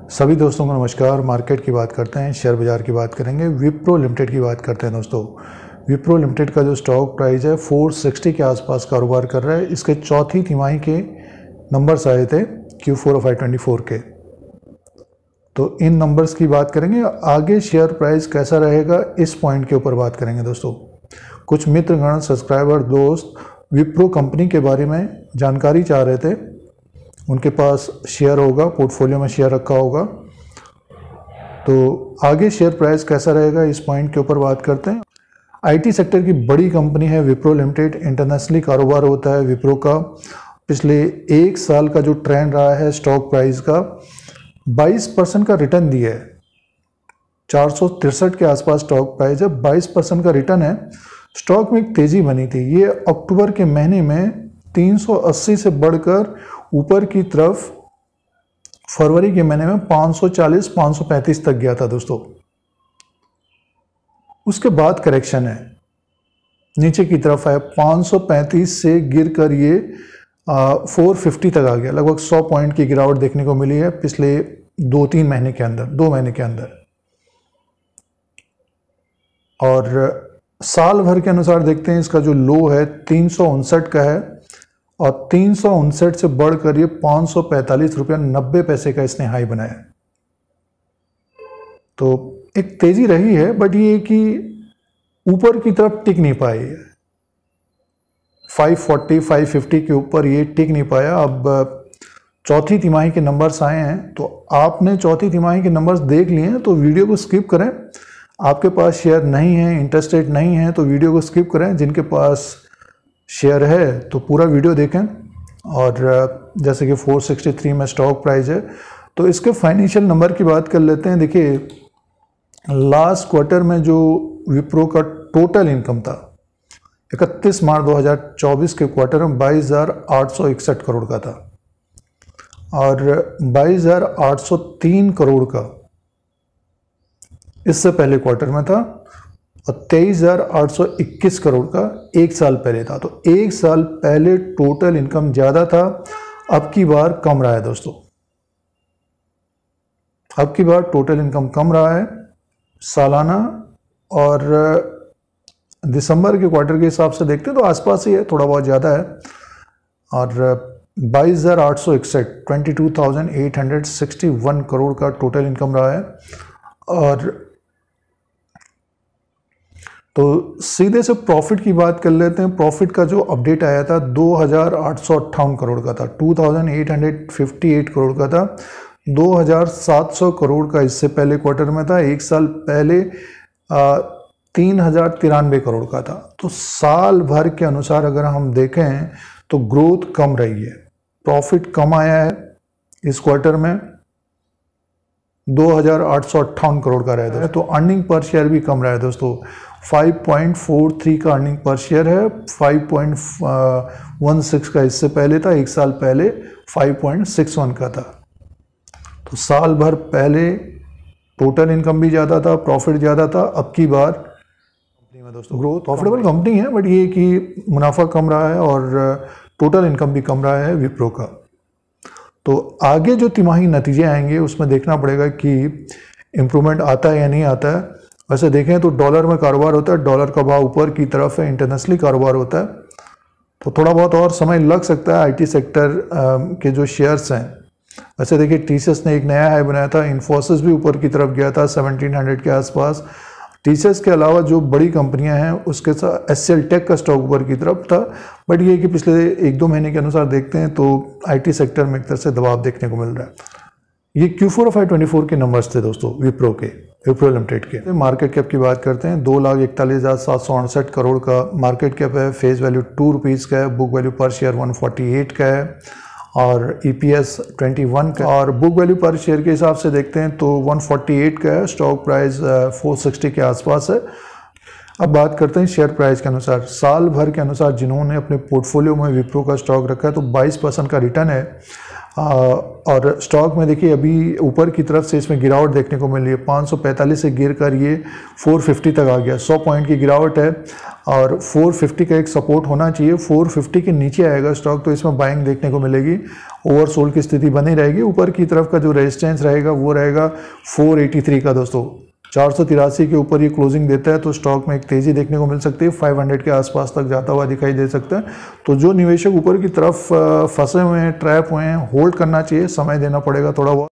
सभी दोस्तों को नमस्कार। मार्केट की बात करते हैं, शेयर बाज़ार की बात करेंगे, विप्रो लिमिटेड की बात करते हैं। दोस्तों, विप्रो लिमिटेड का जो स्टॉक प्राइस है 460 के आसपास कारोबार कर रहा है। इसके चौथी तिमाही के नंबर्स आए थे Q4 ऑफ I-24 के, तो इन नंबर्स की बात करेंगे। आगे शेयर प्राइस कैसा रहेगा इस पॉइंट के ऊपर बात करेंगे। दोस्तों, कुछ मित्रगण, सब्सक्राइबर, दोस्त विप्रो कंपनी के बारे में जानकारी चाह रहे थे। उनके पास शेयर होगा, पोर्टफोलियो में शेयर रखा होगा, तो आगे शेयर प्राइस कैसा रहेगा इस पॉइंट के ऊपर बात करते हैं। आईटी सेक्टर की बड़ी कंपनी है विप्रो लिमिटेड। इंटरनेशनली कारोबार होता है विप्रो का। पिछले एक साल का जो ट्रेंड रहा है स्टॉक प्राइस का, 22% का रिटर्न दिया है। 463 के आसपास स्टॉक प्राइस है, 22% का रिटर्न है। स्टॉक में एक तेजी बनी थी। ये अक्टूबर के महीने में 380 से बढ़कर ऊपर की तरफ फरवरी के महीने में 540-535 तक गया था। दोस्तों, उसके बाद करेक्शन है, नीचे की तरफ है। 535 से गिरकर ये 450 तक आ गया। लगभग 100 पॉइंट की गिरावट देखने को मिली है पिछले 2 महीने के अंदर। और साल भर के अनुसार देखते हैं, इसका जो लो है 359 का है और 359 से बढ़कर ये 545 रुपया 90 पैसे का इसने हाई बनाया। तो एक तेजी रही है, बट ये कि ऊपर की तरफ टिक नहीं पाई है। 540 550 के ऊपर ये टिक नहीं पाया। अब चौथी तिमाही के नंबर्स आए हैं, तो आपने चौथी तिमाही के नंबर्स देख लिए हैं तो वीडियो को स्किप करें। आपके पास शेयर नहीं है, इंटरेस्टेड नहीं है, तो वीडियो को स्किप करें। जिनके पास शेयर है तो पूरा वीडियो देखें। और जैसे कि 463 में स्टॉक प्राइस है, तो इसके फाइनेंशियल नंबर की बात कर लेते हैं। देखिए, लास्ट क्वार्टर में जो विप्रो का टोटल इनकम था 31 मार्च 2024 के क्वार्टर में 22,861 करोड़ का था, और 22,803 करोड़ का इससे पहले क्वार्टर में था, और 23,821 करोड़ का एक साल पहले था। तो एक साल पहले टोटल इनकम ज़्यादा था, अब की बार कम रहा है। दोस्तों, अब की बार टोटल इनकम कम रहा है सालाना, और दिसंबर के क्वार्टर के हिसाब से देखते हैं तो आसपास ही है, थोड़ा बहुत ज़्यादा है। और 22,861 22,861 करोड़ का टोटल इनकम रहा है। और तो सीधे से प्रॉफिट की बात कर लेते हैं। प्रॉफिट का जो अपडेट आया था 2,858 करोड़ का था, 2,858 करोड़ का था। 2,700 करोड़ का इससे पहले क्वार्टर में था। एक साल पहले 3,093 करोड़ का था। तो साल भर के अनुसार अगर हम देखें तो ग्रोथ कम रही है, प्रॉफिट कम आया है इस क्वार्टर में, 2,858 करोड़ का रहा है। तो अर्निंग पर शेयर भी कम रहा है। दोस्तों, 5.43 का अर्निंग पर शेयर है, 5.16 का इससे पहले था। एक साल पहले 5.61 का था। तो साल भर पहले टोटल इनकम भी ज़्यादा था, प्रॉफिट ज़्यादा था। अब की बार कंपनी में दोस्तों ग्रोथ, प्रॉफिटेबल कंपनी है, बट ये कि मुनाफा कम रहा है और टोटल इनकम भी कम रहा है विप्रो का। तो आगे जो तिमाही नतीजे आएंगे उसमें देखना पड़ेगा कि इम्प्रूवमेंट आता है या नहीं आता है। वैसे देखें तो डॉलर में कारोबार होता है, डॉलर का भाव ऊपर की तरफ है, इंटरनेशनली कारोबार होता है, तो थोड़ा बहुत और समय लग सकता है आईटी सेक्टर के जो शेयर्स हैं। वैसे देखिए, टीसीएस ने एक नया हाई बनाया था, इन्फोसिस भी ऊपर की तरफ गया था 1700 के आसपास। टीसीएस के अलावा जो बड़ी कंपनियां हैं उसके साथ एचसीएल टेक का स्टॉक ऊपर की तरफ था। बट ये कि पिछले 1-2 महीने के अनुसार देखते हैं तो आईटी सेक्टर में एक तरह से दबाव देखने को मिल रहा है। ये Q4 ऑफ I-24 के नंबर्स थे दोस्तों विप्रो के, विप्रो लिमिटेड के। मार्केट कैप की बात करते हैं, 2,41,768 करोड़ का मार्केट कैप है। फेस वैल्यू 2 रुपीज़ का है, बुक वैल्यू पर शेयर 148 का है, और EPS 21 का। और बुक वैल्यू पर शेयर के हिसाब से देखते हैं तो 148 का है। स्टॉक प्राइस 460 के आसपास है। अब बात करते हैं शेयर प्राइस के अनुसार। साल भर के अनुसार जिन्होंने अपने पोर्टफोलियो में विप्रो का स्टॉक रखा है तो 22% का रिटर्न है। और स्टॉक में देखिए अभी ऊपर की तरफ से इसमें गिरावट देखने को मिल रही है। 545 से गिर कर ये 450 तक आ गया, 100 पॉइंट की गिरावट है और 450 का एक सपोर्ट होना चाहिए। 450 के नीचे आएगा स्टॉक तो इसमें बाइंग देखने को मिलेगी, ओवरसोल्ड की स्थिति बनी रहेगी। ऊपर की तरफ का जो रेजिस्टेंस रहेगा वो रहेगा 483 का दोस्तों। 483 के ऊपर ये क्लोजिंग देता है तो स्टॉक में एक तेज़ी देखने को मिल सकती है, 500 के आसपास तक जाता हुआ दिखाई दे सकता है। तो जो निवेशक ऊपर की तरफ फंसे हुए हैं, ट्रैप हुए हैं, होल्ड करना चाहिए, समय देना पड़ेगा थोड़ा बहुत।